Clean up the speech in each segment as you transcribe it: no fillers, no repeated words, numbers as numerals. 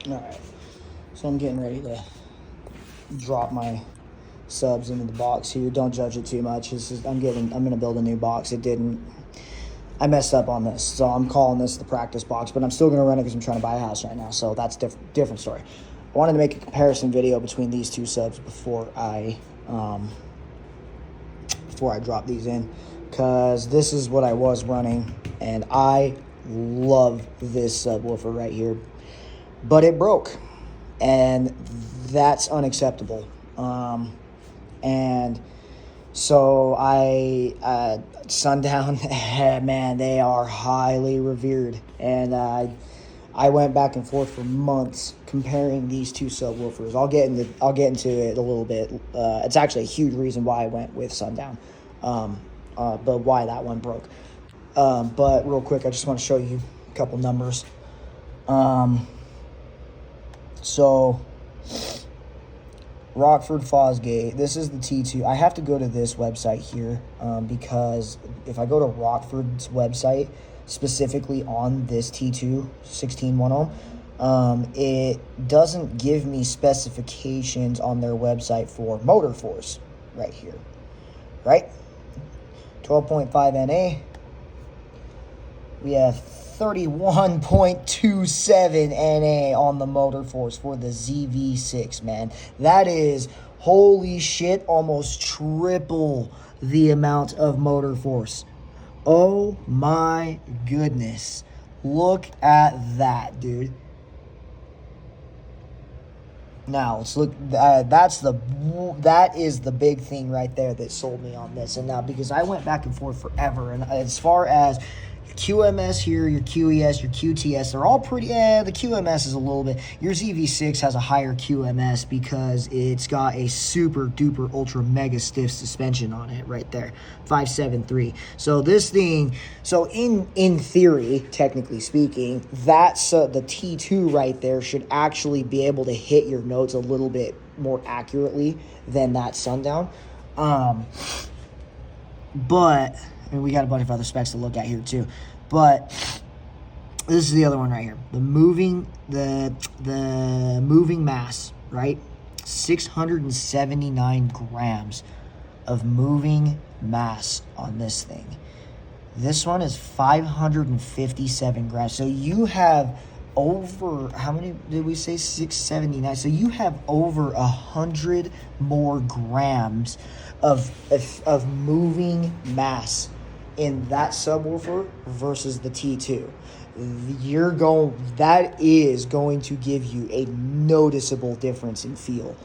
All right, so I'm getting ready to drop my subs into the box here. Don't judge it too much. I'm gonna build a new box. I messed up on this, so I'm calling this the practice box, but I'm still gonna run it because I'm trying to buy a house right now. So that's different story. I wanted to make a comparison video between these two subs before I drop these in, because this is what I was running, and I love this subwoofer right here, but it broke, and that's unacceptable. And so Sundown, man, they are highly revered, and I went back and forth for months comparing these two subwoofers. I'll get into it a little bit. It's actually a huge reason why I went with Sundown, but why that one broke. But real quick, I just want to show you a couple numbers. So Rockford Fosgate, this is the T2. I have to go to this website here because if I go to Rockford's website, specifically on this T2 16-1 ohm, it doesn't give me specifications on their website for motor force right here, right? 12.5 NA. We have 31.27 NA on the motor force for the ZV6, man. That is, holy shit, almost triple the amount of motor force. Oh my goodness. Look at that, dude. Now, let's look. That is the big thing right there that sold me on this. And now, because I went back and forth forever, and as far as QMS here, your QES, your QTS, they're all pretty, the QMS is a little bit, your ZV6 has a higher QMS because it's got a super duper ultra mega stiff suspension on it right there, 573. So this thing, so in theory, technically speaking, that's the T2 right there should actually be able to hit your notes a little bit more accurately than that Sundown. But, and we got a bunch of other specs to look at here too. But this is the other one right here. The moving mass, right? 679 grams of moving mass on this thing. This one is 557 grams. So you have over, how many did we say? 679. So you have over 100 more grams of moving mass in that subwoofer versus the T2. That is going to give you a noticeable difference in feel.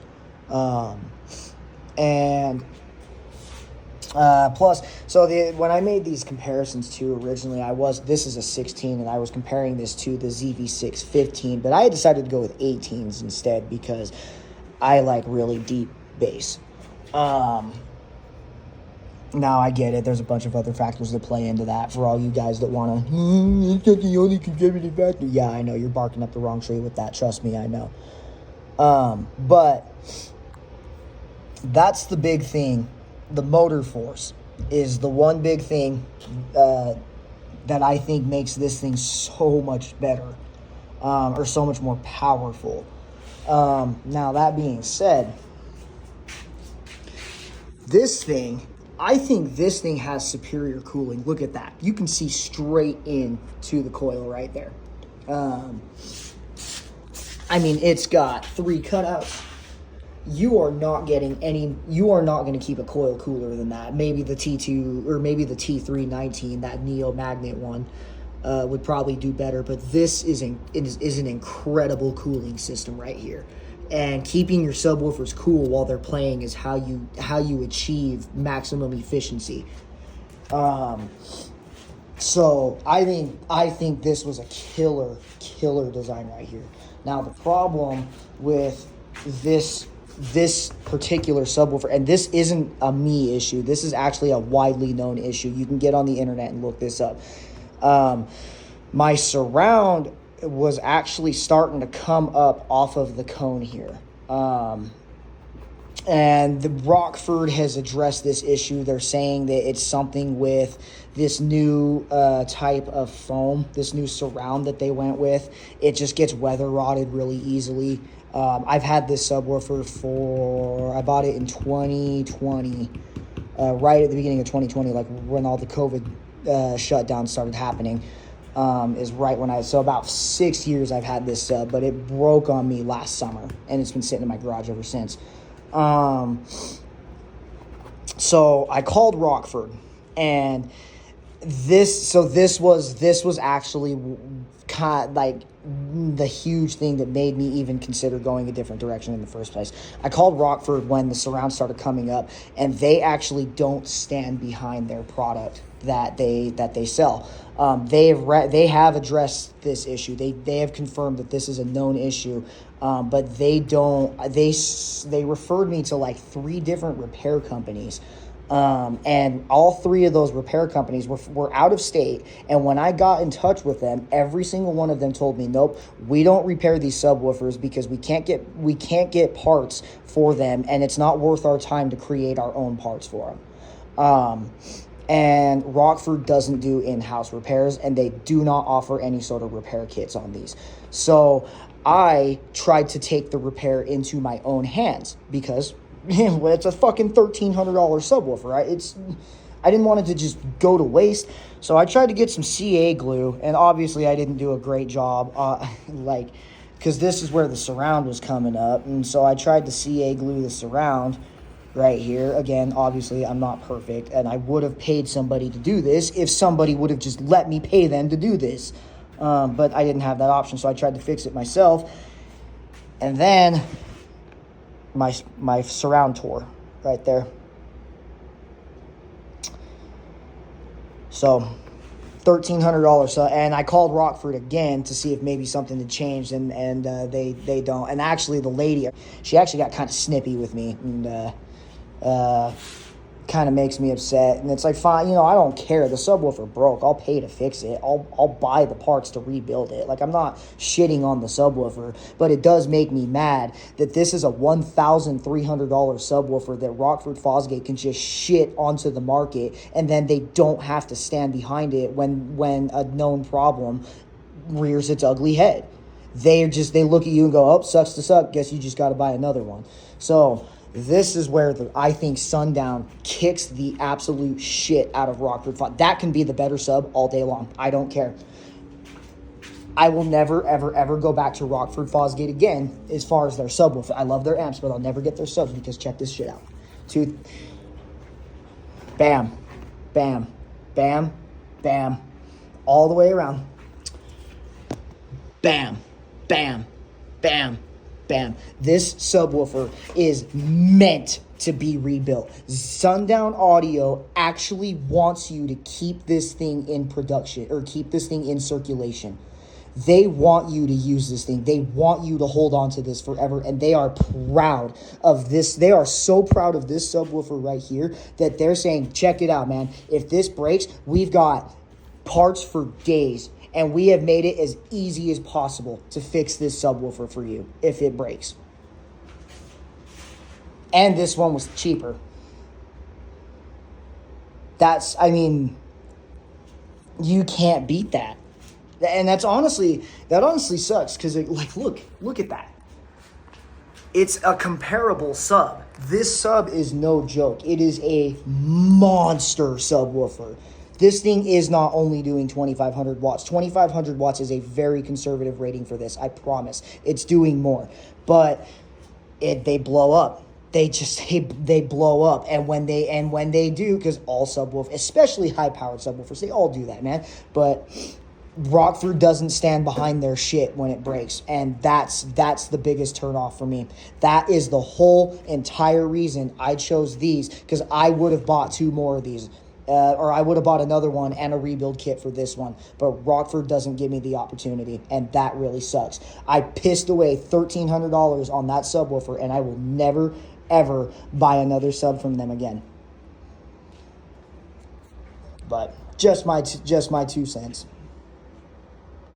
Plus, so when I made these comparisons too originally, this is a 16 and I was comparing this to the ZV6 15, but I decided to go with 18s instead because I like really deep bass. Now I get it. There's a bunch of other factors that play into that for all you guys that want to, it's not the only contributing factor. Yeah, I know. You're barking up the wrong tree with that. Trust me, I know. But that's the big thing. The motor force is the one big thing that I think makes this thing so much better or so much more powerful. Now, that being said, I think this thing has superior cooling. Look at that. You can see straight into the coil right there. I mean, it's got 3 cutouts. You are not going to keep a coil cooler than that. Maybe the T2 or maybe the T319, that Neo Magnet one, would probably do better. But this is an incredible cooling system right here. And keeping your subwoofers cool while they're playing is how you achieve maximum efficiency. So I think this was a killer design right here. Now the problem with this particular subwoofer, and this isn't a me issue, this is actually a widely known issue. You can get on the internet and look this up. My surround was actually starting to come up off of the cone here. And the Rockford has addressed this issue. They're saying that it's something with this new type of foam, this new surround that they went with. It just gets weather rotted really easily. I've had this subwoofer I bought it in 2020, right at the beginning of 2020, like when all the COVID shutdowns started happening. Is right when so about 6 years I've had this sub, but it broke on me last summer, and it's been sitting in my garage ever since. So I called Rockford, and this was actually kind of like the huge thing that made me even consider going a different direction in the first place. I called Rockford when the surround started coming up, and they actually don't stand behind their product that they sell. They have addressed this issue. They have confirmed that this is a known issue, but they referred me to like 3 different repair companies. And all 3 of those repair companies were out of state. And when I got in touch with them, every single one of them told me, nope, we don't repair these subwoofers because we can't get parts for them, and it's not worth our time to create our own parts for them. And Rockford doesn't do in-house repairs, and they do not offer any sort of repair kits on these. So I tried to take the repair into my own hands because it's a fucking $1,300 subwoofer, right? I didn't want it to just go to waste. So I tried to get some CA glue, and obviously I didn't do a great job, because this is where the surround was coming up. And so I tried to CA glue the surround right here. Again, obviously I'm not perfect, and I would have paid somebody to do this if somebody would have just let me pay them to do this. But I didn't have that option, so I tried to fix it myself. And then my surround tore right there. So $1,300. So, and I called Rockford again to see if maybe something had changed, and they don't. And actually, the lady, she actually got kind of snippy with me, and kind of makes me upset. And it's like, fine, I don't care. The subwoofer broke. I'll pay to fix it. I'll buy the parts to rebuild it. Like, I'm not shitting on the subwoofer, but it does make me mad that this is a $1,300 subwoofer that Rockford Fosgate can just shit onto the market, and then they don't have to stand behind it when a known problem rears its ugly head. They look at you and go, oh, sucks to suck. Guess you just got to buy another one. So this is where I think Sundown kicks the absolute shit out of Rockford. That can be the better sub all day long. I don't care. I will never, ever, ever go back to Rockford Fosgate again as far as their subwoofer. I love their amps, but I'll never get their subs because check this shit out. Bam, bam, bam, bam, all the way around. Bam, bam, bam, bam. This subwoofer is meant to be rebuilt. Sundown Audio actually wants you to keep this thing in production, or keep this thing in circulation. They want you to use this thing. They want you to hold on to this forever, and they are proud of this. They are so proud of this subwoofer right here that they're saying, check it out, man. If this breaks, we've got parts for days, and we have made it as easy as possible to fix this subwoofer for you if it breaks. And this one was cheaper. You can't beat that. And that honestly sucks, because look at that. It's a comparable sub. This sub is no joke. It is a monster subwoofer. This thing is not only doing 2,500 watts. 2,500 watts is a very conservative rating for this, I promise. It's doing more. But they blow up. They blow up. And when they do, because all subwoofers, especially high-powered subwoofers, they all do that, man. But Rockford doesn't stand behind their shit when it breaks, and that's the biggest turnoff for me. That is the whole entire reason I chose these, because I would have bought 2 more of these, or I would have bought another one and a rebuild kit for this one, but Rockford doesn't give me the opportunity, and that really sucks. I pissed away $1,300 on that subwoofer, and I will never, ever buy another sub from them again. But just my 2 cents.